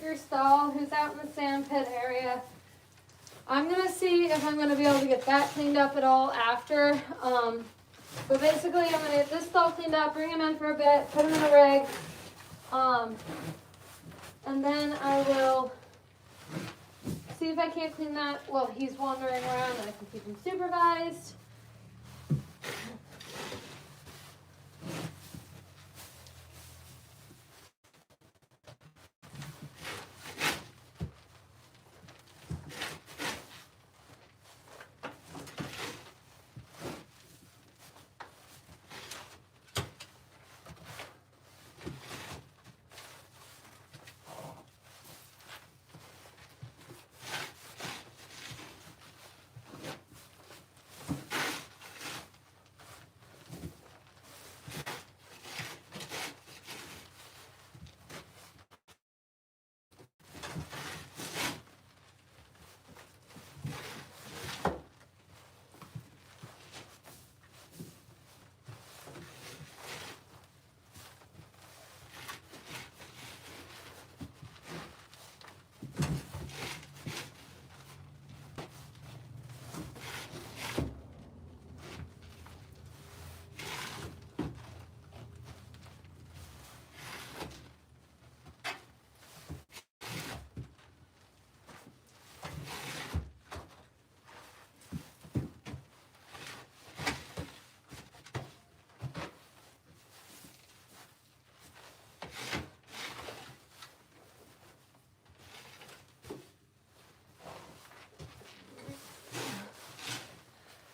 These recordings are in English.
your stall who's out in the sand pit area. I'm going to see if I'm going to be able to get that cleaned up at all after. But basically, I'm going to get this stall cleaned up, bring him in for a bit, put him in a rig. And then I will see if I can't clean that while he's wandering around and I can keep him supervised.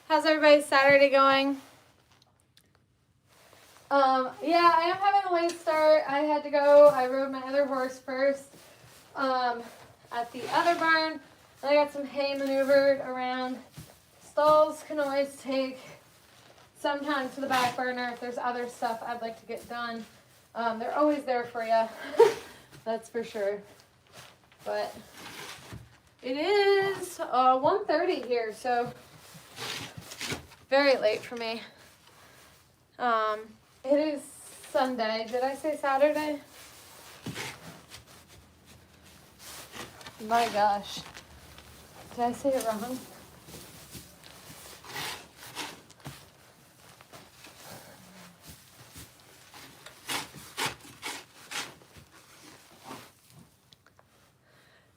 How's everybody's Saturday going? Yeah, I am having a late start. I had to go. I rode my other horse first at the other barn. And I got some hay maneuvered around. Stalls can always take some time to the back burner if there's other stuff I'd like to get done. They're always there for you. That's for sure. But it is 1:30 here, so very late for me. It is Sunday. Did I say Saturday? My gosh. Did I say it wrong?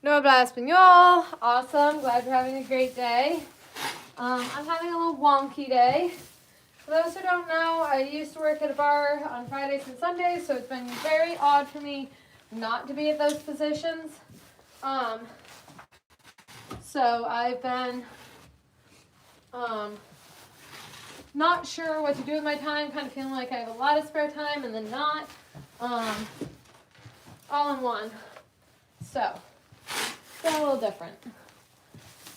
No habla español. Awesome. Glad you're having a great day. I'm having a little wonky day. For those who don't know, I used to work at a bar on Fridays and Sundays, so it's been very odd for me not to be at those positions. So I've been not sure what to do with my time, kind of feeling like I have a lot of spare time and then not, all in one. So it's been a little different.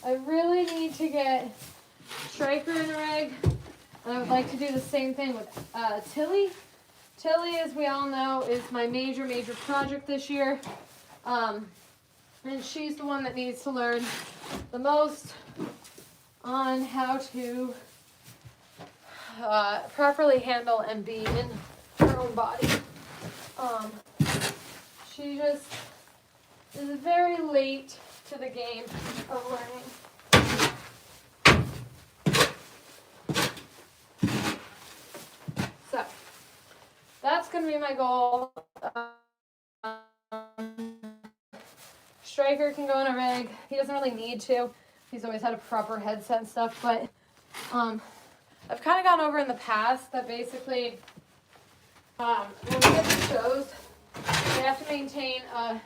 I really need to get Striker in the rig, and I would like to do the same thing with Tilly. Tilly, as we all know, is my major project this year, and she's the one that needs to learn the most on how to properly handle and be in her own body. She just is very late to the game of learning. So that's going to be my goal. Striker can go in a rig. He doesn't really need to. He's always had a proper headset and stuff, but I've kind of gone over in the past that basically when we get to shows, we have to maintain a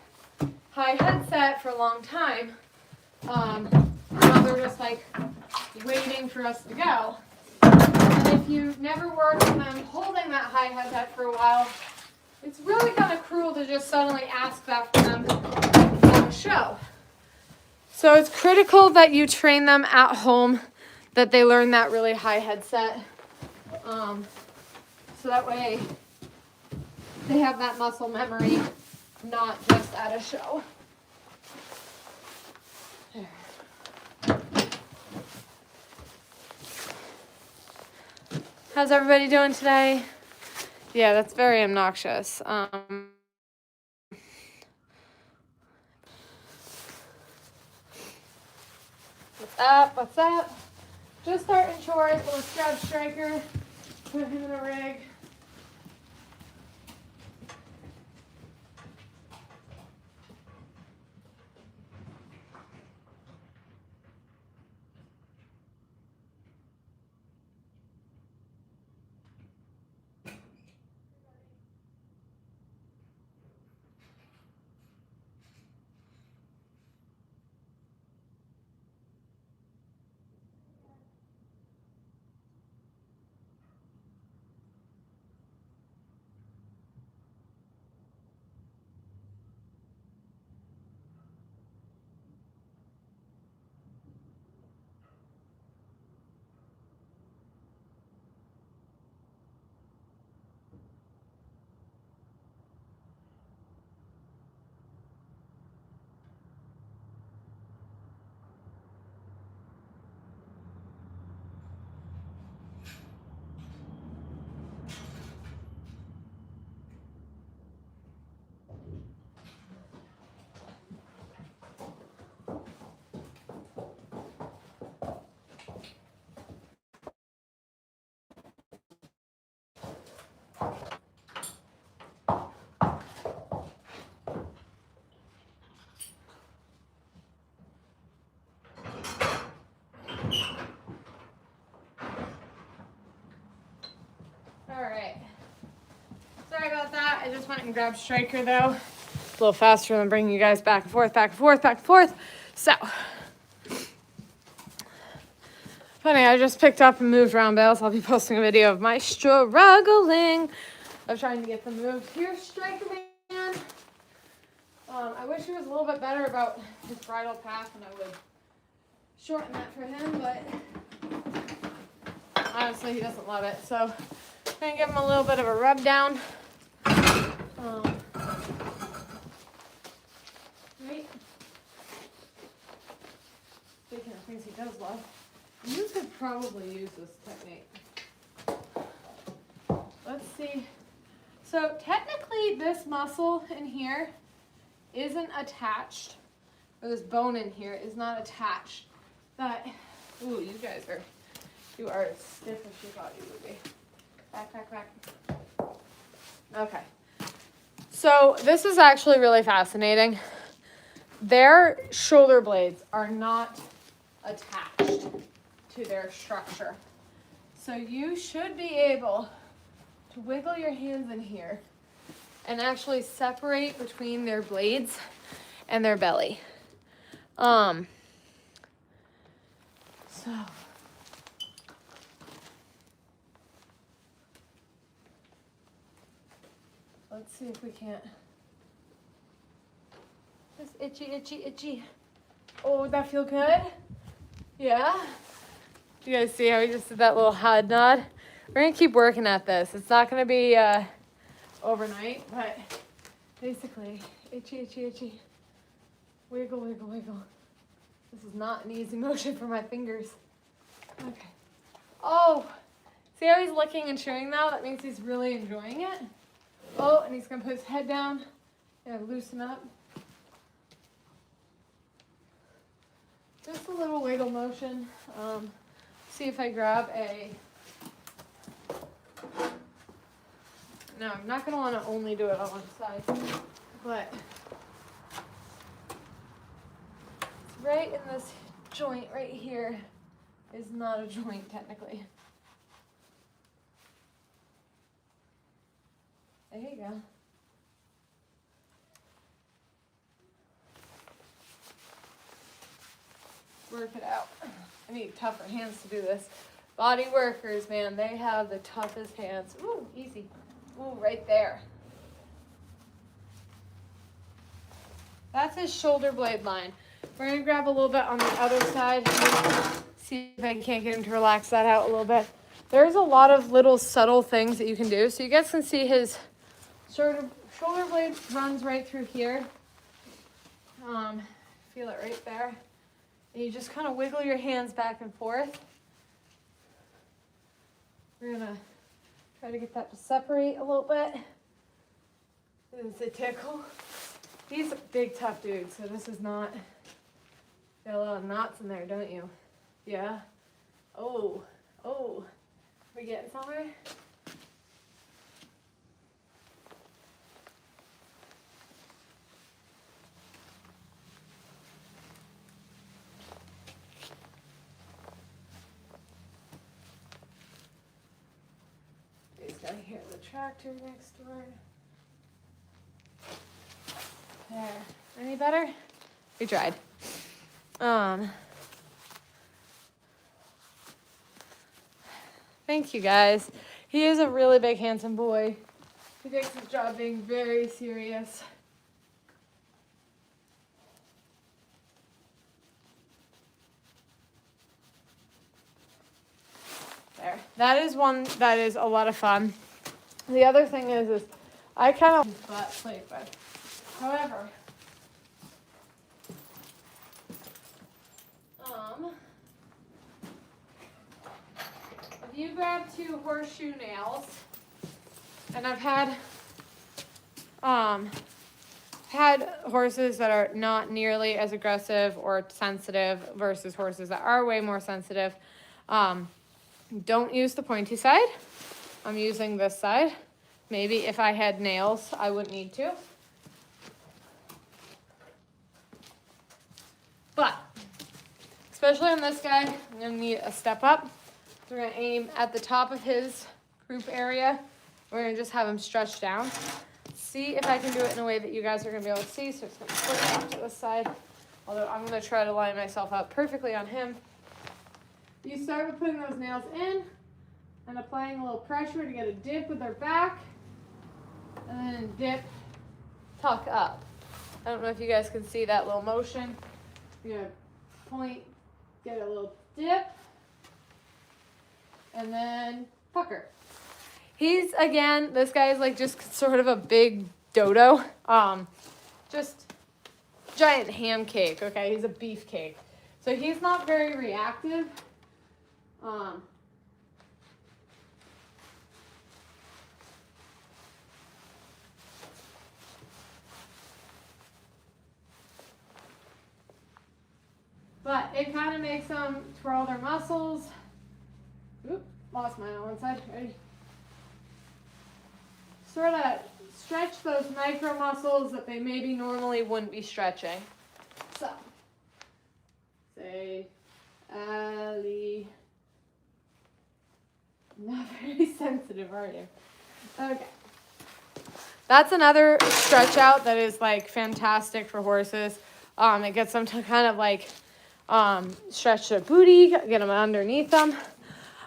high headset for a long time. While they're just like waiting for us to go. And if you never work with them holding that high headset for a while, it's really kind of cruel to just suddenly ask that from them at a show. So it's critical that you train them at home, that they learn that really high headset. So that way they have that muscle memory, not just at a show. There. How's everybody doing today? Yeah, that's very obnoxious. up? What's up? Just starting chores, but let's grab Striker, put him in a rig. All right. Sorry about that. I just went and grabbed Striker though. A little faster than bringing you guys back and forth, back and forth, back and forth. So, funny, I just picked up and moved round bales. I'll be posting a video of my struggling of trying to get them moved. Here's Striker Man. I wish he was a little bit better about his bridle path and I would shorten that for him, but honestly, he doesn't love it. So, I'm going to give him a little bit of a rub down. Right? Speaking of things he does love, you could probably use this technique. Let's see. So technically this muscle in here isn't attached, or this bone in here is not attached. But, ooh, you are as stiff as you thought you would be. Back, back, back. Okay. So this is actually really fascinating. Their shoulder blades are not attached to their structure. So you should be able to wiggle your hands in here and actually separate between their blades and their belly. So let's see if we can't. Just itchy, itchy, itchy. Oh, would that feel good? Yeah? You guys see how we just did that little head nod? We're going to keep working at this. It's not going to be overnight, but basically, itchy, itchy, itchy. Wiggle, wiggle, wiggle. This is not an easy motion for my fingers. Okay. Oh, see how he's licking and chewing now? That means he's really enjoying it. Oh, and he's going to put his head down and loosen up. Just a little wiggle motion. See if I grab a... No, I'm not going to want to only do it on one side, but it's right in this joint right here is not a joint technically. There you go. Work it out. I need tougher hands to do this. Body workers, man, they have the toughest hands. Ooh, easy. Ooh, right there. That's his shoulder blade line. We're going to grab a little bit on the other side. See if I can't get him to relax that out a little bit. There's a lot of little subtle things that you can do. So you guys can see his shoulder blade runs right through here. Feel it right there. And you just kind of wiggle your hands back and forth. We're going to try to get that to separate a little bit. It's a tickle. He's a big, tough dude, so this is not... Got a lot of knots in there, don't you? Yeah. Oh. We getting somewhere? He's got to hear the tractor next door. There. Any better? We tried. Thank you guys. He is a really big, handsome boy. He takes his job being very serious. There. That is one that is a lot of fun. The other thing is I kind of butt played with. However, if you grab 2 horseshoe nails, and I've had horses that are not nearly as aggressive or sensitive versus horses that are way more sensitive. Don't use the pointy side. I'm using this side. Maybe if I had nails, I wouldn't need to. But, especially on this guy, I'm going to need a step up. We're going to aim at the top of his group area. We're going to just have him stretch down. See if I can do it in a way that you guys are going to be able to see. So it's going to flip off to this side. Although I'm going to try to line myself up perfectly on him. You start with putting those nails in and applying a little pressure to get a dip with their back. And then dip, tuck up. I don't know if you guys can see that little motion. You're going to point, get a little dip, and then pucker. He's, again, this guy is like just sort of a big dodo. Just giant ham cake, okay? He's a beef cake. So he's not very reactive. But it kind of makes them twirl their muscles. Oop, lost mine on one side. Ready? Sort of stretch those micro muscles that they maybe normally wouldn't be stretching. So, say, Ali. Not very sensitive, are you? Okay. That's another stretch out that is like fantastic for horses. It gets them to kind of like stretch their booty, get them underneath them.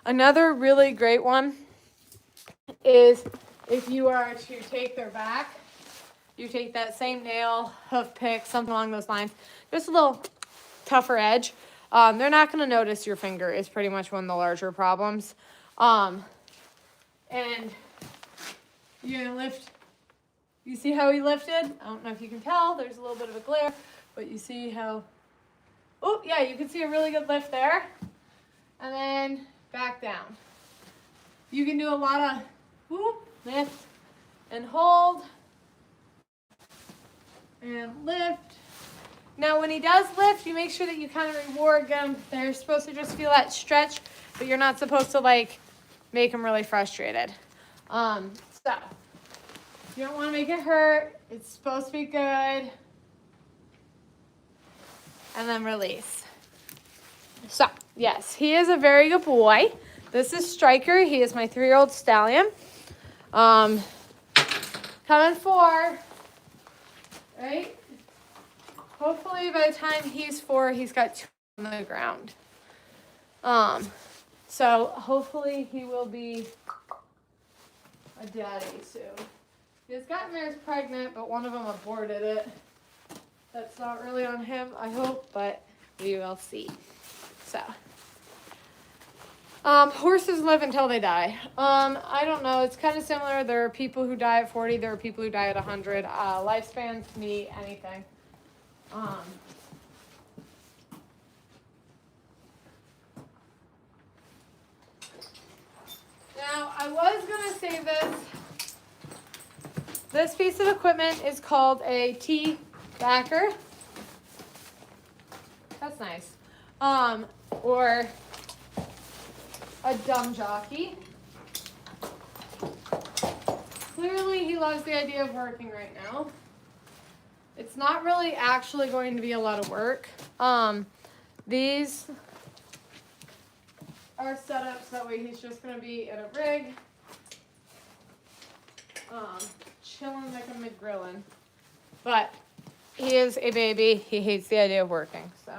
Another really great one is if you are to take their back, you take that same nail, hoof pick, something along those lines, just a little tougher edge. They're not going to notice your finger is pretty much one of the larger problems. And you're going to lift. You see how he lifted? I don't know if you can tell. There's a little bit of a glare, but you see how, oh, yeah, you can see a really good lift there. And then back down. You can do a lot of whoop, lift and hold and lift. Now, when he does lift, you make sure that you kind of reward them. They're supposed to just feel that stretch, but you're not supposed to like make them really frustrated. So you don't want to make it hurt. It's supposed to be good. And then release. So, yes, he is a very good boy. This is Striker. He is my 3-year-old stallion. Coming 4, right? Hopefully by the time he's 4, he's got 2 on the ground. So hopefully he will be a daddy soon. His gotten there is pregnant, but one of them aborted it. That's not really on him, I hope, but we will see. So, horses live until they die. I don't know. It's kind of similar. There are people who die at 40. There are people who die at 100. Lifespans can be anything. Now, I was going to say this. This piece of equipment is called a T-backer. That's nice. or a dumb jockey. Clearly, he loves the idea of working right now. It's not really actually going to be a lot of work. These are set up so that way he's just going to be in a rig, chilling like a McGrillin. But he is a baby. He hates the idea of working, so.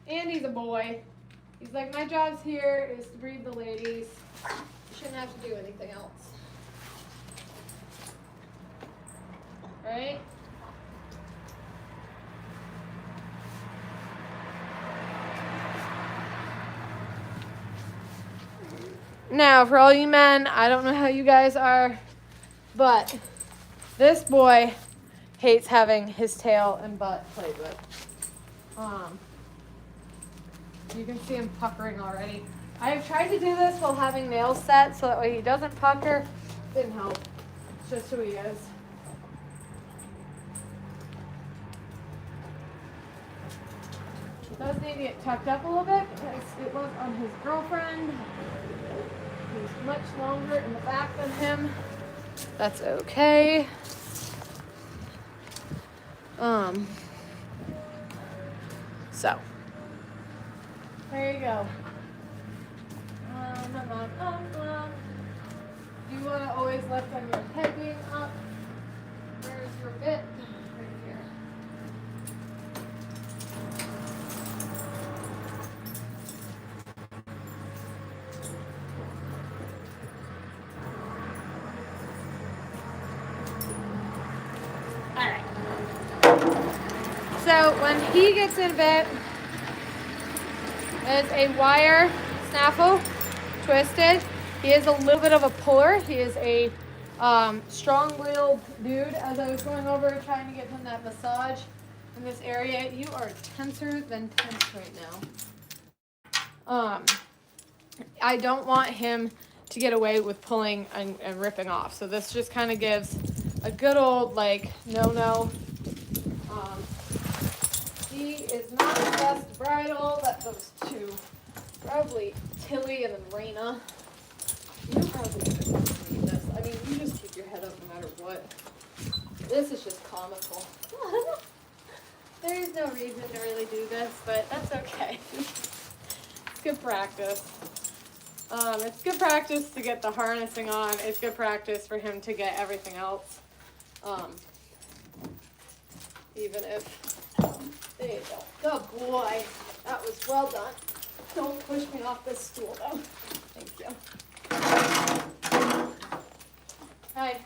And he's a boy. He's like, my job's here is to breed the ladies. Shouldn't have to do anything else. Right? Now, for all you men, I don't know how you guys are, but this boy hates having his tail and butt played with. You can see him puckering already. I have tried to do this while having nails set so that way he doesn't pucker. Didn't help. It's just who he is. He does need to get tucked up a little bit because it was on his girlfriend. He's much longer in the back than him. That's okay. So there you go. You want to always lift on your head being up. Where's your bit? Right here. All right. So when he gets in bit, there's a wire snaffle twisted. He is a little bit of a puller. He is a strong-willed dude. As I was going over trying to give him that massage in this area, you are tenser than tense right now. I don't want him to get away with pulling and ripping off. So this just kind of gives a good old, like, no-no. He is not the best bridle. That goes to probably Tilly and then Raina. You probably shouldn't read this. I mean, you just keep your head up no matter what. This is just comical. There is no reason to really do this, but that's okay. It's good practice. It's good practice to get the harnessing on. It's good practice for him to get everything else. Even if... There you go. Good boy. That was well done. Don't push me off this stool, though. Thank you. Hi.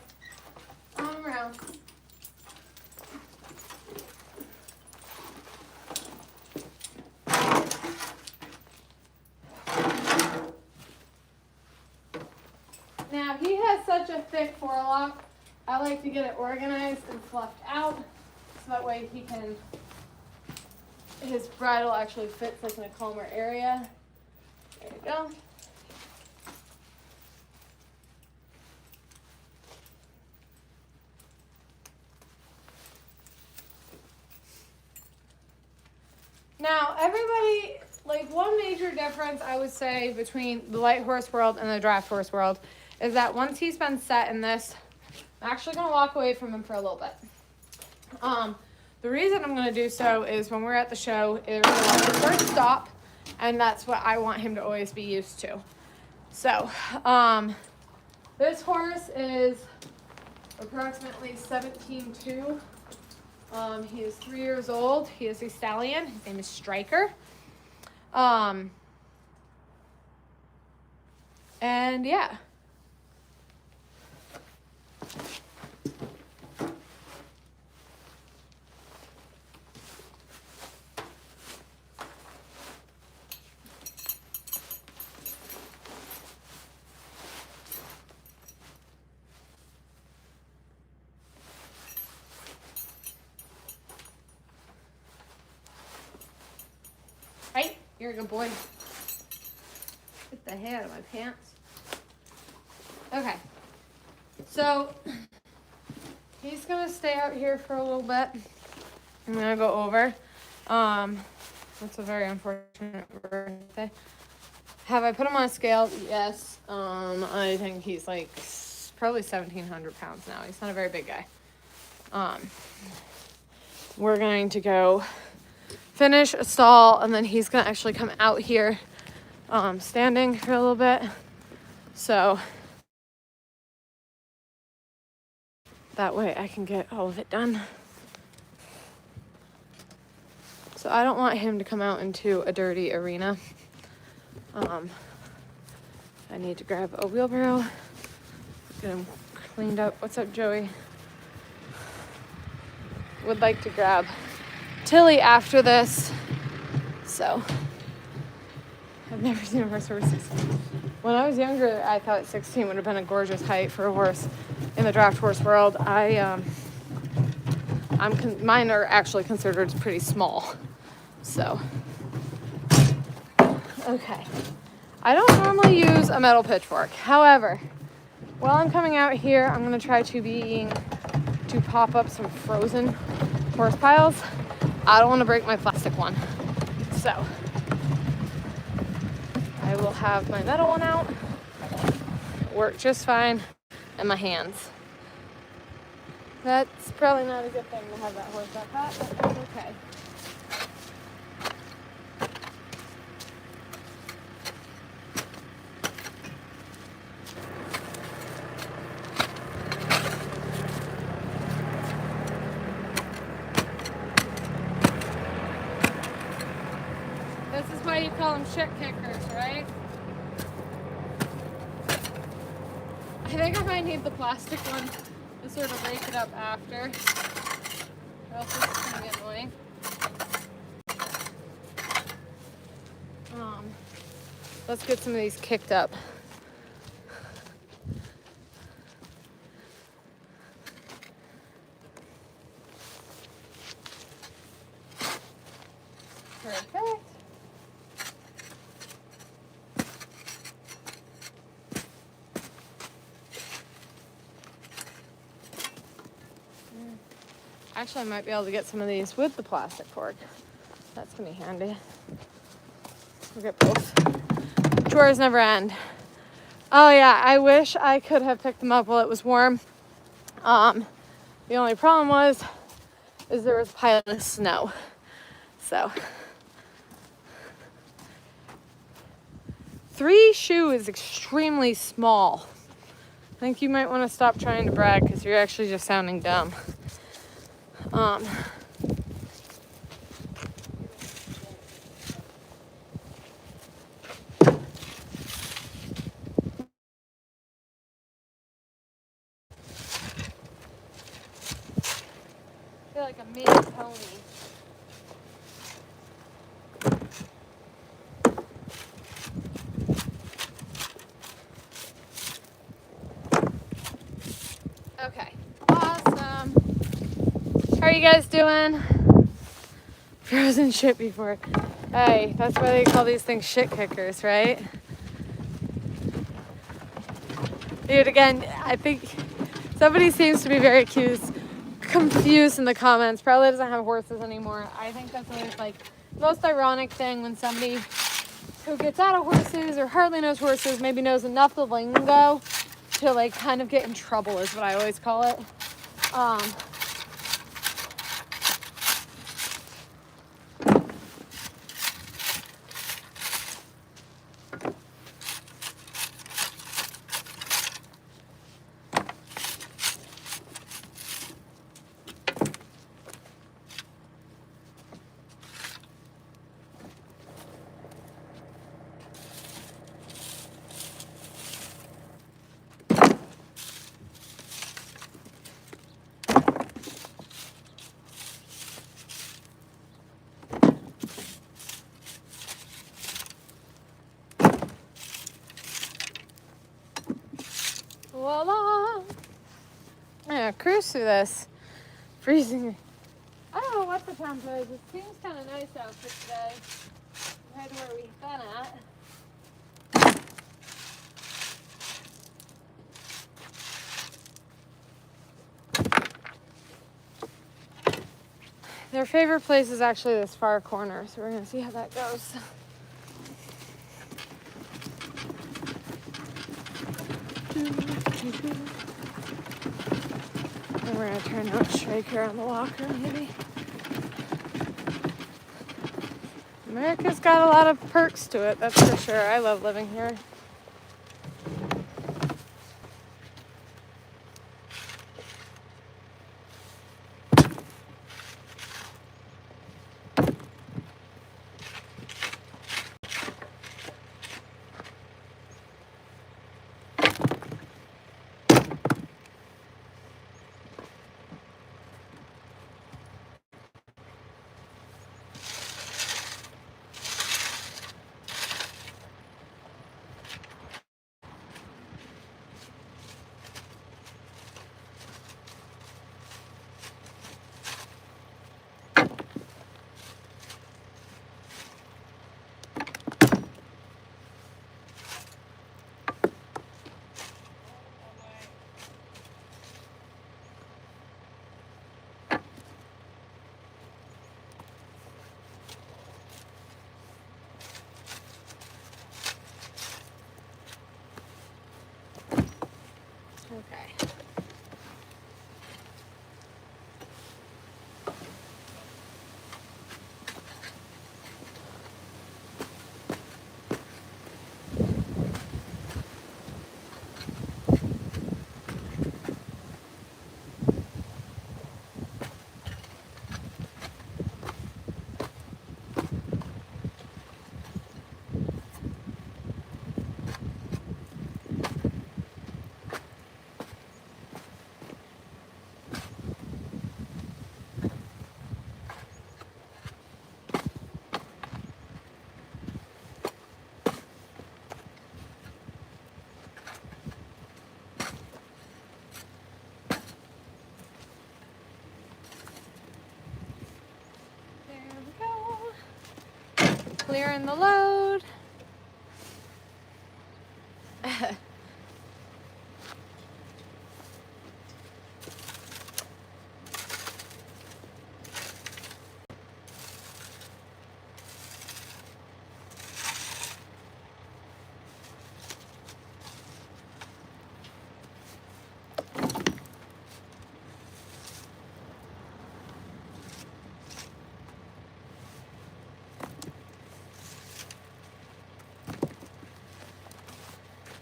Come around. Now, he has such a thick forelock. I like to get it organized and fluffed out so that way he can, his bridle actually fits like in a calmer area. There you go. Now, everybody, like one major difference I would say between the light horse world and the draft horse world is that once he's been set in this, I'm actually going to walk away from him for a little bit. The reason I'm going to do so is when we're at the show, there's a first stop, and that's what I want him to always be used to. So, this horse is approximately 17.2. He is 3 years old. He is a stallion. His name is Striker. And yeah. Right? You're a good boy. Get the hair out of my pants. Okay. So, he's gonna stay out here for a little bit. I'm gonna go over. That's a very unfortunate birthday. Have I put him on a scale? Yes. I think he's like probably 1,700 pounds now. He's not a very big guy. We're going to go finish a stall, and then he's gonna actually come out here, standing for a little bit. So that way I can get all of it done. So I don't want him to come out into a dirty arena. I need to grab a wheelbarrow, get him cleaned up. What's up, Joey? Would like to grab Tilly after this. So I've never seen a horse over 16. When I was younger, I thought 16 would have been a gorgeous height for a horse in the draft horse world. Mine are actually considered pretty small. So, okay. I don't normally use a metal pitchfork. However, while I'm coming out here, I'm gonna try to pop up some frozen horse piles. I don't want to break my plastic one. So, I will have my metal one out. Work just fine. And my hands. That's probably not a good thing to have that horse that hot, but that's okay. This is why you call them shit kickers, right? I think I might need the plastic one to sort of rake it up after, or else it's gonna get annoying. Let's get some of these kicked up. Perfect. Actually, I might be able to get some of these with the plastic fork. That's gonna be handy. We'll get both. Chores never end. Oh yeah, I wish I could have picked them up while it was warm. The only problem is there was a pile of snow. So 3 shoe is extremely small. I think you might want to stop trying to brag because you're actually just sounding dumb. I feel like a mini pony. Okay, awesome. How are you guys doing? Frozen shit before. Hey, that's why they call these things shit kickers, right? Dude, again, I think somebody seems to be very confused in the comments. Probably doesn't have horses anymore. I think that's always like the most ironic thing when somebody who gets out of horses or hardly knows horses maybe knows enough of the lingo to like kind of get in trouble is what I always call it. Voila! I'm gonna cruise through this. Freezing. I don't know what the temp is. It seems kind of nice out for today compared to where we've been at. Their favorite place is actually this far corner, so we're gonna see how that goes. And we're gonna turn out straight here on the walker, maybe. America's got a lot of perks to it, that's for sure. I love living here. Okay. Clearing the load.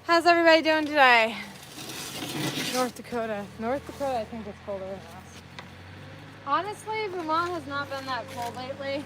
How's everybody doing today? North Dakota, I think it's colder than us. Honestly, Vermont has not been that cold lately.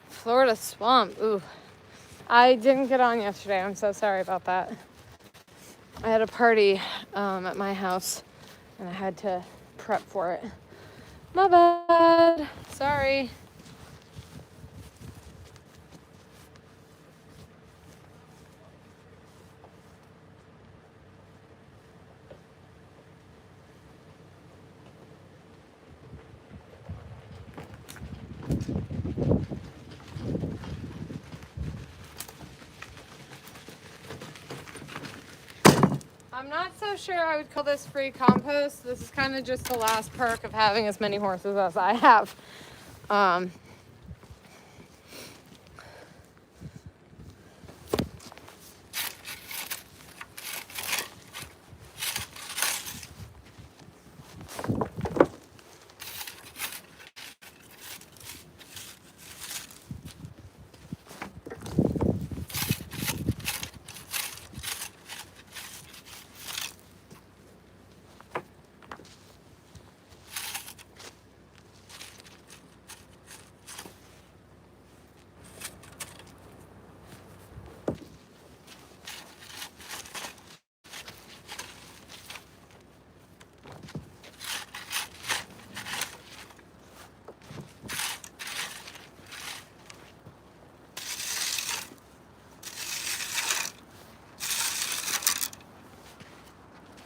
Florida swamp, ooh. I didn't get on yesterday, I'm so sorry about that. I had a party at my house and I had to prep for it. My bad, sorry. I'm not so sure I would call this free compost. This is kind of just the last perk of having as many horses as I have.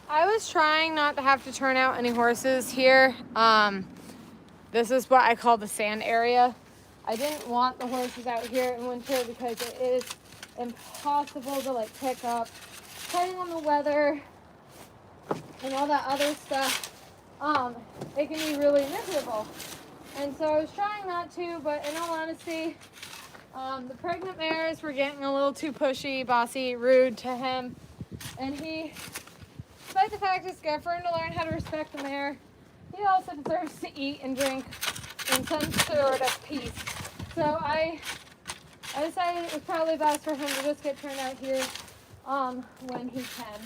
I was trying not to have to turn out any horses here. This is what I call the sand area. I didn't want the horses out here in winter because it is impossible to like pick up, depending on the weather and all that other stuff. It can be really miserable. And so I was trying not to, but in all honesty, the pregnant mares were getting a little too pushy, bossy, rude to him. And he, despite the fact it's good for him to learn how to respect the mare, he also deserves to eat and drink in some sort of peace. So I decided it was probably best for him to just get turned out here when he can.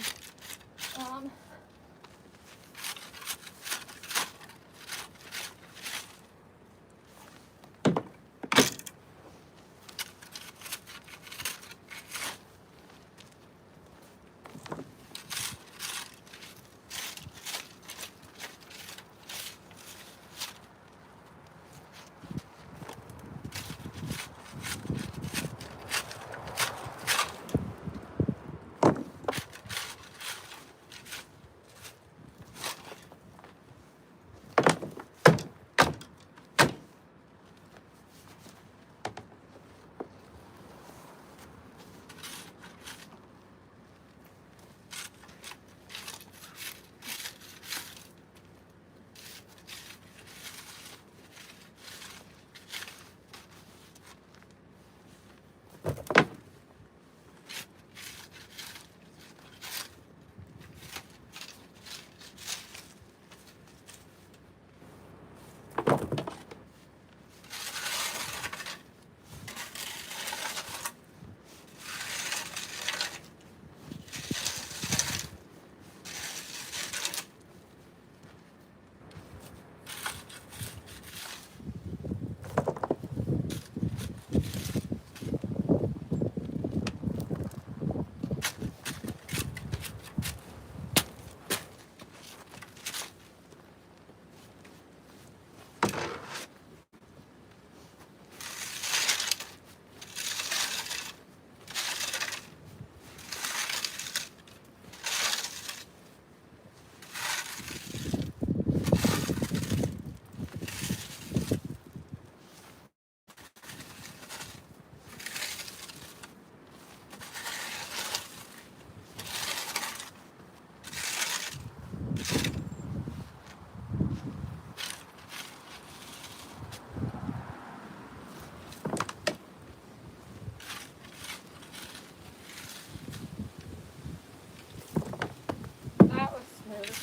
That was smooth.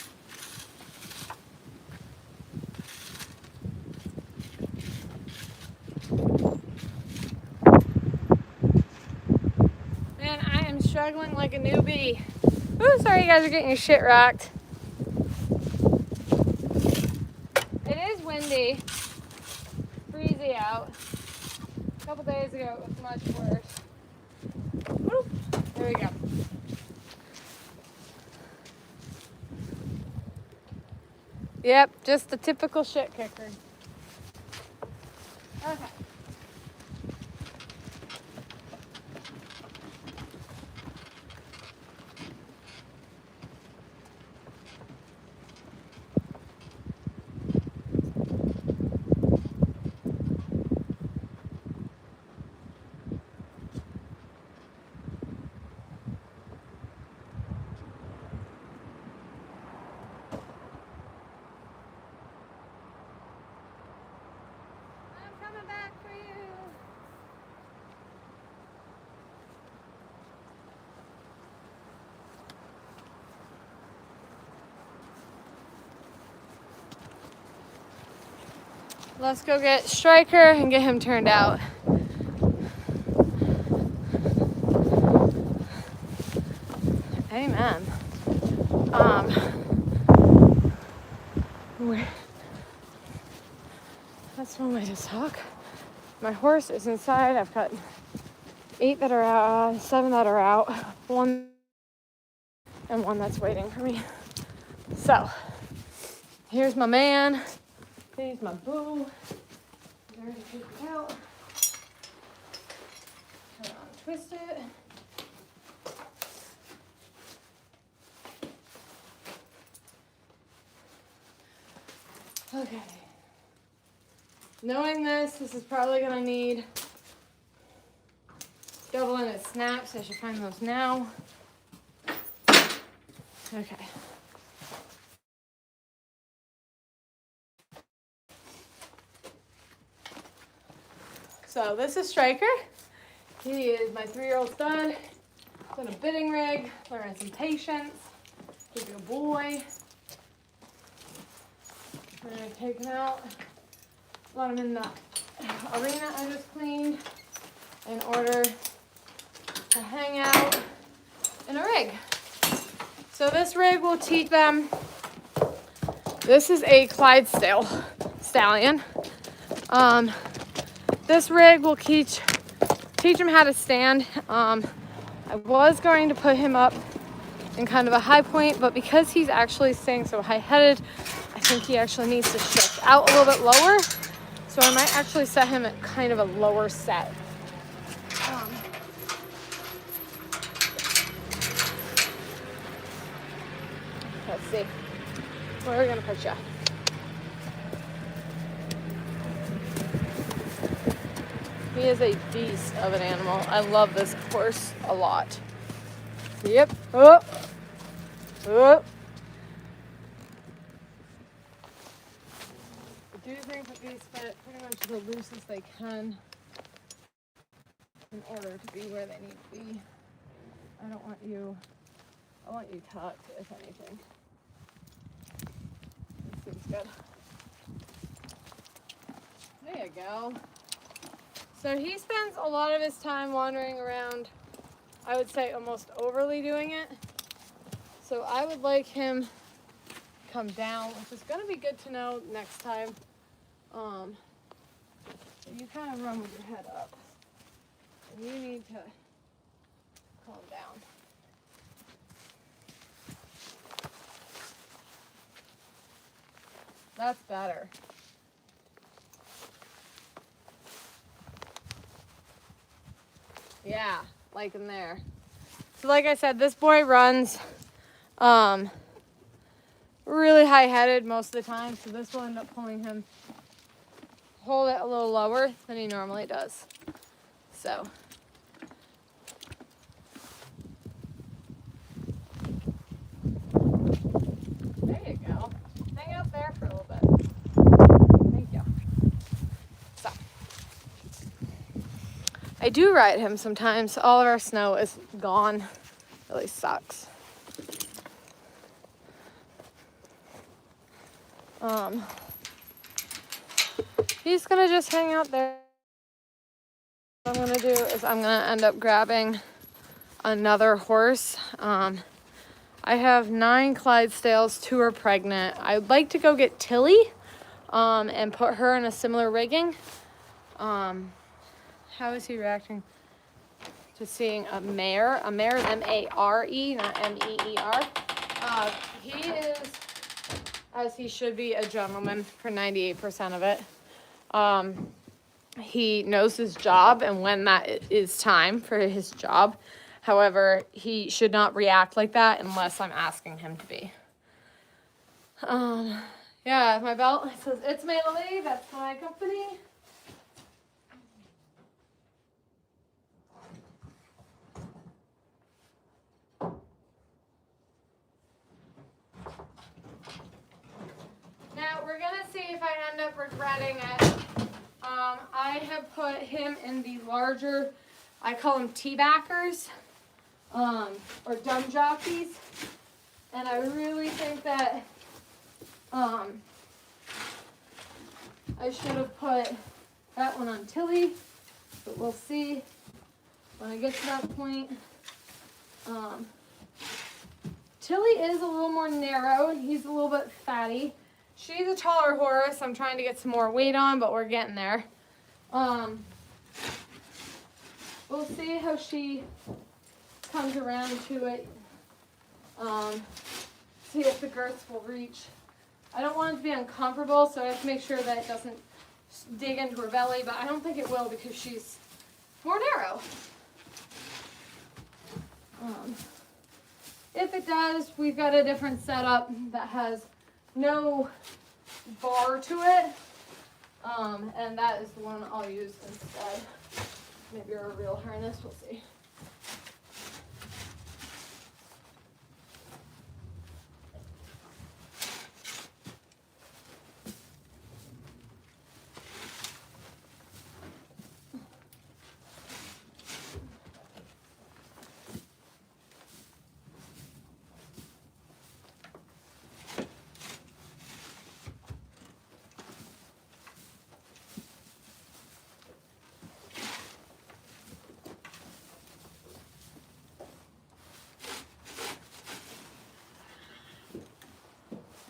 Man, I am struggling like a newbie. Ooh, sorry you guys are getting your shit rocked. It is windy, breezy out. A couple days ago it was much worse. Woo. There we go. Yep, just the typical shit kicker. Okay. I'm coming back for you. Let's go get Striker and get him turned out. Amen. That's one way to talk. My horse is inside. I've got 8 that are out, 7 that are out, 1 and 1 that's waiting for me. So, here's my man. Here's my boo. He's already figured out. Turn on, twist it. Okay. Knowing this is probably gonna need doubling its snaps. I should find those now. Okay. So this is Striker. He is my 3-year-old son. He's on a bidding rig, learning some patience. He's a good boy. We're gonna take him out, let him in the arena I just cleaned in order to hang out in a rig. So this rig will teach them. This is a Clydesdale Stallion. This rig will teach him how to stand. I was going to put him up in kind of a high point, but because he's actually staying so high-headed, I think he actually needs to shift out a little bit lower. So I might actually set him at kind of a lower set. Let's see. Where are we gonna put you? He is a beast of an animal. I love this horse a lot. Yep. Oh. Oh. I do think that these fit pretty much the loosest they can in order to be where they need to be. I want you tucked, if anything. This seems good. There you go. So he spends a lot of his time wandering around, I would say almost overly doing it. So I would like him come down, which is going to be good to know next time. You kind of run with your head up. And you need to calm down. That's better. Yeah, like in there. So like I said, this boy runs really high-headed most of the time, so this will end up pulling him, hold it a little lower than he normally does. So. There you go. Hang out there for a little bit. Thank you. So. I do ride him sometimes. All of our snow is gone. Really sucks. He's gonna just hang out there. What I'm gonna do is I'm gonna end up grabbing another horse. I have 9 Clydesdales, 2 are pregnant. I'd like to go get Tilly and put her in a similar rigging. How is he reacting to seeing a mare? A mare is M-A-R-E, not M-E-E-R. He is, as he should be, a gentleman for 98% of it. He knows his job and when that is time for his job. However, he should not react like that unless I'm asking him to be. Yeah, my belt says It's Maylily. That's my company. Now, we're going to see if I end up regretting it. I have put him in the larger, I call them tea-backers, or dumb jockeys. And I really think that I should have put that one on Tilly, but we'll see when I get to that point. Tilly is a little more narrow, and he's a little bit fatty. She's a taller horse. I'm trying to get some more weight on, but we're getting there. We'll see how she comes around to it. See if the girths will reach. I don't want it to be uncomfortable, so I have to make sure that it doesn't dig into her belly, but I don't think it will because she's more narrow. If it does, we've got a different setup that has no bar to it. And that is the one I'll use instead. Maybe a real harness, we'll see.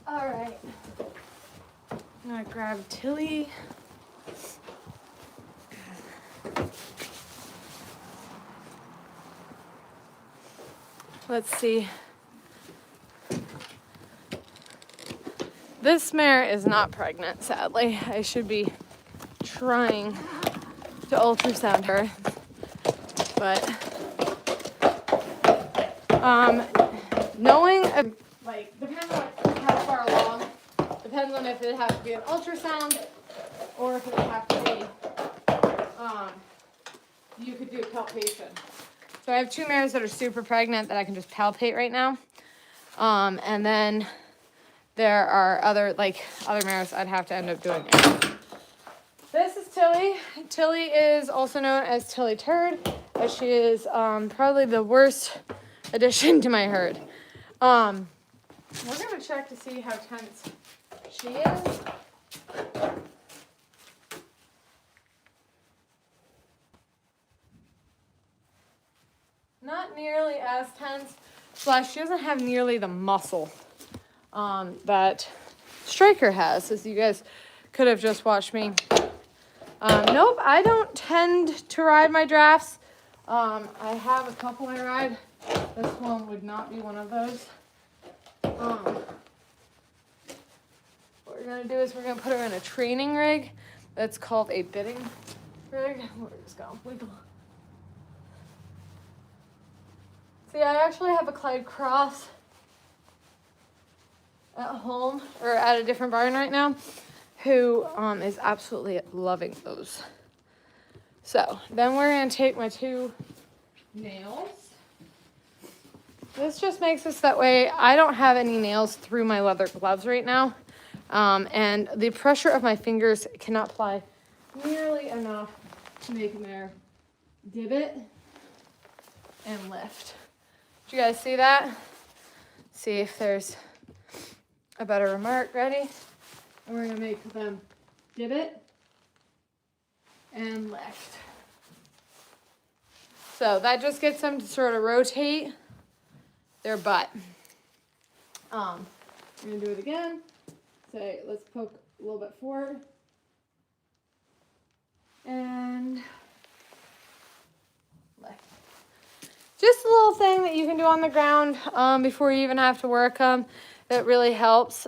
All right, I'm gonna grab Tilly. Let's see. This mare is not pregnant, sadly. I should be trying to ultrasound her, but knowing, like, depends on how far along, depends on if it has to be an ultrasound or if it would have to be, you could do palpation. So I have 2 mares that are super pregnant that I can just palpate right now. And then there are other mares I'd have to end up doing it. This is Tilly. Tilly is also known as Tilly Turd, as she is probably the worst addition to my herd. We're gonna check to see how tense she is. Not nearly as tense, plus she doesn't have nearly the muscle that Striker has, as you guys could have just watched me. Nope, I don't tend to ride my drafts. I have a couple I ride. This one would not be one of those. What we're gonna do is we're gonna put her in a training rig that's called a bitting rig. We're just gonna wiggle. See, I actually have a Clyde Cross at home, or at a different barn right now, who is absolutely loving those. So then we're gonna take my 2 nails. This just makes us that way I don't have any nails through my leather gloves right now. And the pressure of my fingers cannot apply nearly enough to make a mare divot and lift. Did you guys see that? See if there's a better remark. Ready? And we're gonna make them divot and lift. So that just gets them to sort of rotate their butt. We're gonna do it again. Say, let's poke a little bit forward. And lift. Just a little thing that you can do on the ground before you even have to work them that really helps.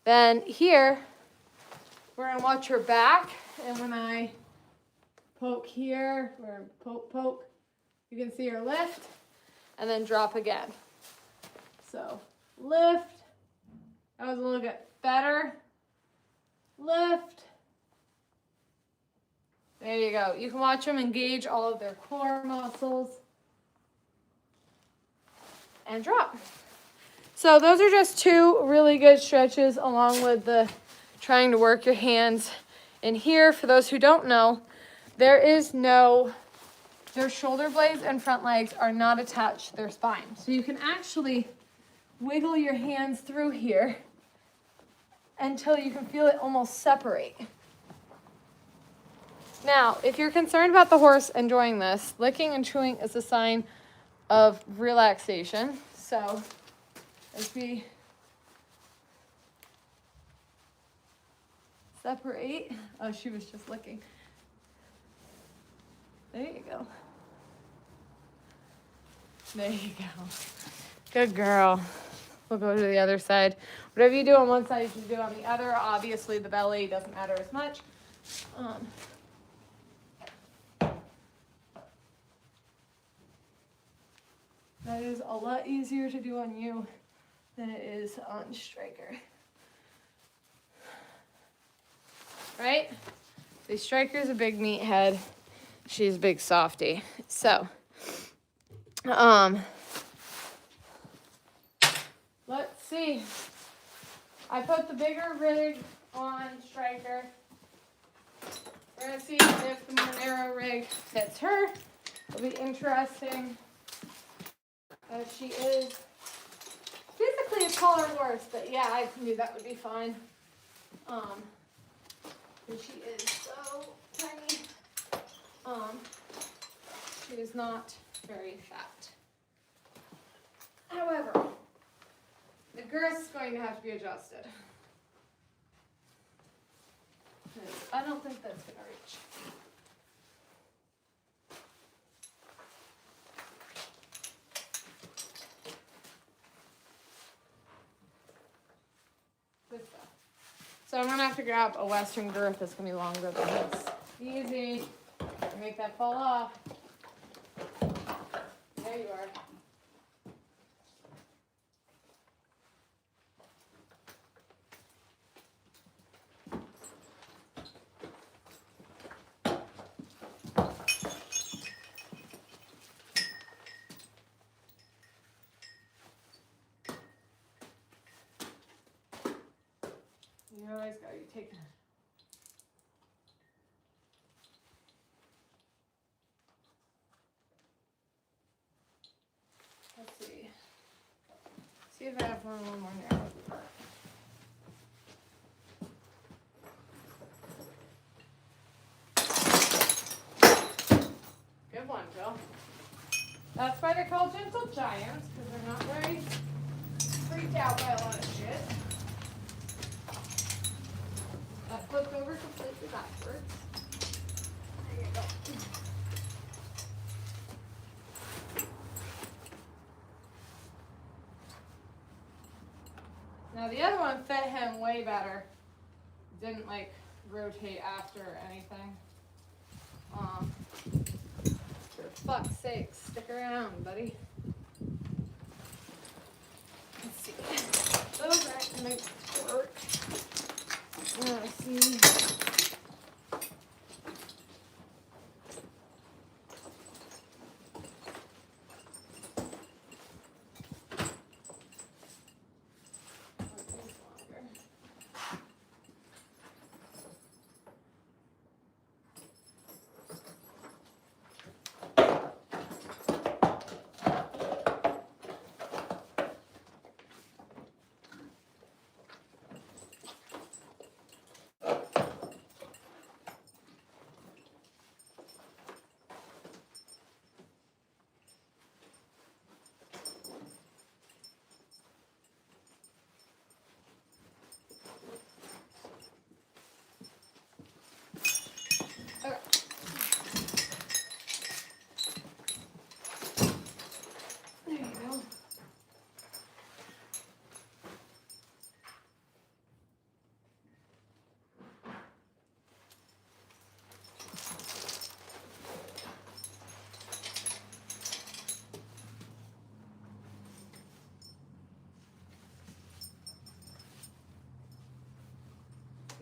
Then here, we're gonna watch her back, and when I poke here, or poke, you can see her lift, and then drop again. So, lift, that was a little bit better, lift, there you go. You can watch them engage all of their core muscles, and drop. So those are just 2 really good stretches, along with the trying to work your hands. And here, for those who don't know, their shoulder blades and front legs are not attached to their spine. So you can actually wiggle your hands through here until you can feel it almost separate. Now, if you're concerned about the horse enjoying this, licking and chewing is a sign of relaxation. So as we separate, oh, she was just licking. There you go. There you go. Good girl. We'll go to the other side. Whatever you do on one side, you should do on the other. Obviously, the belly doesn't matter as much. That is a lot easier to do on you than it is on Striker. right? The Striker's a big meathead. She's a big softie. So, let's see. I put the bigger rig on Striker. We're gonna see if the more narrow rig fits her. It'll be interesting. She is physically a taller horse, but yeah, I knew that would be fine. And she is so tiny. She is not very fat. However, the girth's going to have to be adjusted. I don't think that's going to reach. Good stuff. So I'm going to have to grab a Western girth that's going to be longer than this. Easy. Make that fall off. There you are. You always got you take that. Let's see. See if I have one more narrow. Good one, Jill. That's why they're called gentle giants, because they're not very freaked out by a lot of shit. That flipped over completely backwards. There you go. Now the other one fit him way better. Didn't like rotate after or anything. For fuck's sake, stick around, buddy. Let's see. Those aren't gonna work. Let's see.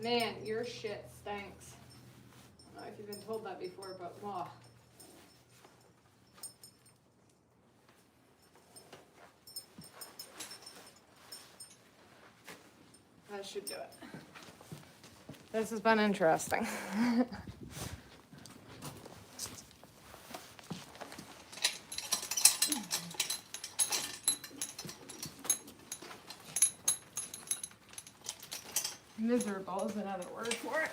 Man, your shit stinks. I don't know if you've been told that before, but wow. That should do it. This has been interesting. Miserable is another word for it.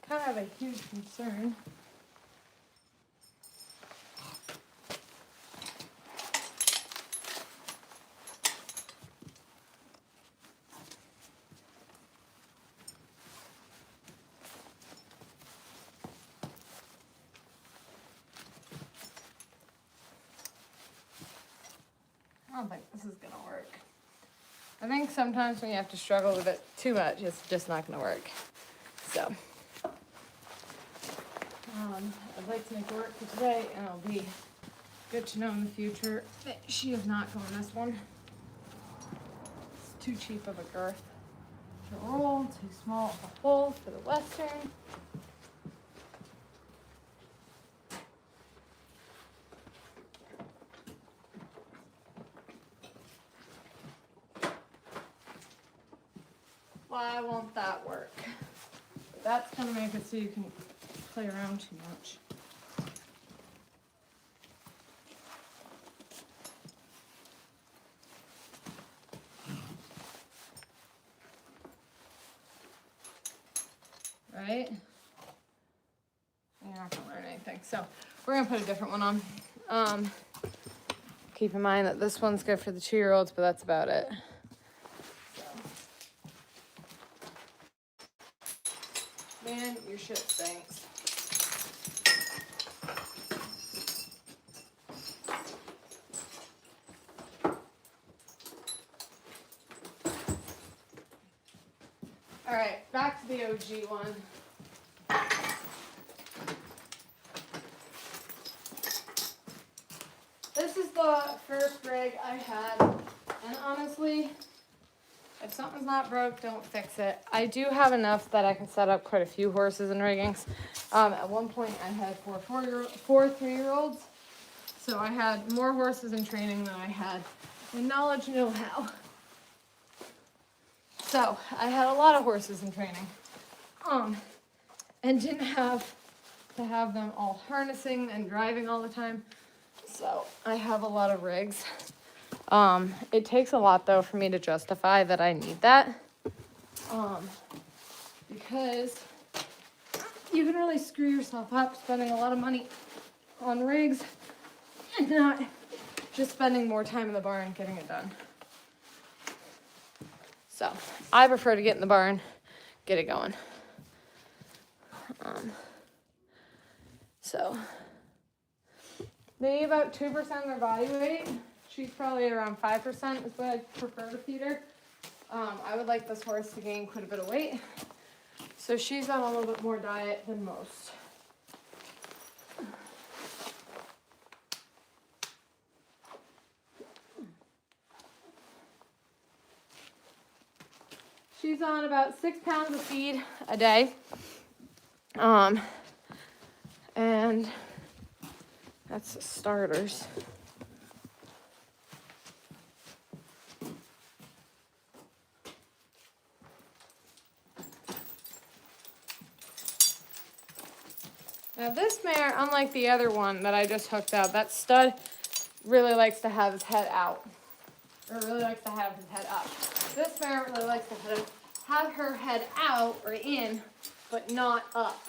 Kind of have a huge concern. I don't think this is gonna work. I think sometimes when you have to struggle with it too much, it's just not gonna work. So I'd like to make it work for today, and it'll be good to know in the future that she is not going this one. It's too cheap of a girth to roll, too small of a hole for the Western. Why won't that work? That's gonna make it so you can play around too much. Right? You're not gonna learn anything. So we're gonna put a different one on. Keep in mind that this one's good for the 2-year-olds, but that's about it. Man, your shit stinks. All right, back to the OG one. This is the first rig I had, and honestly, if something's not broke, don't fix it. I do have enough that I can set up quite a few horses and riggings. At one point, I had four 3-year-olds, so I had more horses in training than I had in knowledge and know-how. So I had a lot of horses in training, and didn't have to have them all harnessing and driving all the time. So I have a lot of rigs. It takes a lot though for me to justify that I need that, because you can really screw yourself up spending a lot of money on rigs and not just spending more time in the barn getting it done. So I prefer to get in the barn, get it going. So maybe about 2% of their body weight. She's probably around 5% is what I prefer to feed her. I would like this horse to gain quite a bit of weight. So she's on a little bit more diet than most. She's on about 6 pounds of feed a day. And that's the starters. Now this mare, unlike the other one that I just hooked up, that stud really likes to have his head out. Or really likes to have his head up. This mare really likes to have her head out or in, but not up.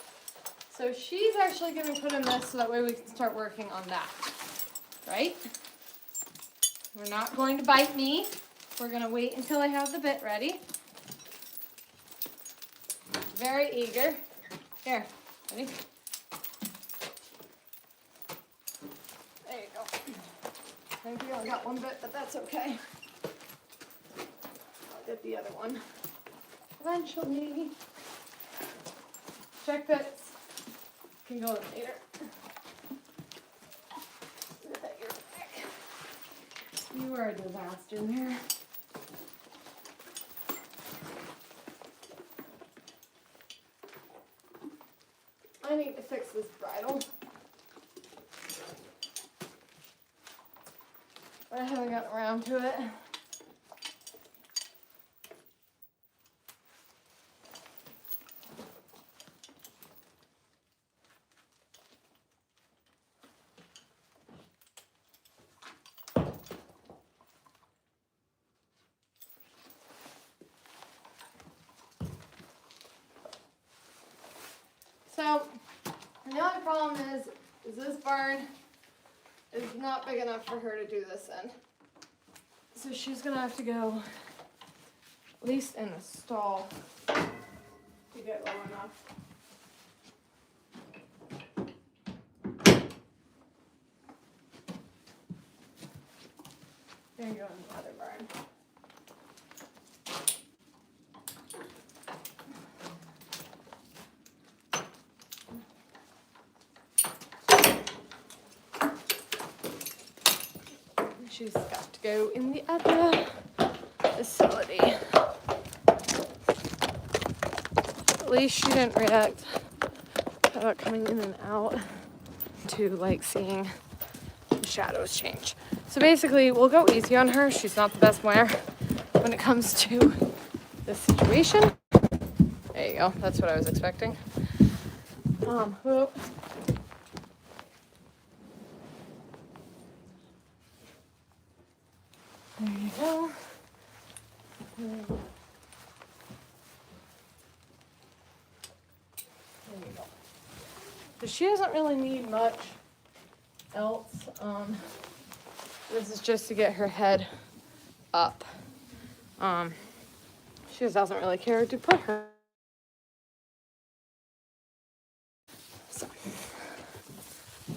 So she's actually going to put in this so that way we can start working on that. Right? We're not going to bite me. We're going to wait until I have the bit ready. Very eager. Here, ready? There you go. I think we only got one bit, but that's okay. I'll get the other one eventually. Check bits. Can go in later. You are a disaster there. I need to fix this bridle. But I haven't gotten around to it. So, the only problem is this barn is not big enough for her to do this in. So she's gonna have to go at least in the stall to get low enough. There you go in the other barn. she's got to go in the other facility. At least she didn't react about coming in and out to like seeing the shadows change. So basically, we'll go easy on her. She's not the best wearer when it comes to this situation. There you go. That's what I was expecting. Whoop. There you go. There you go. But she doesn't really need much else. This is just to get her head up. She just doesn't really care to put her. So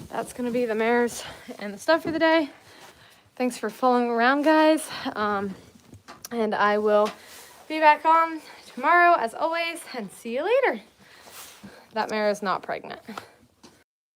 that's gonna be the mares and the stuff for the day. Thanks for following around, guys. And I will be back on tomorrow as always, and see you later. That mare is not pregnant.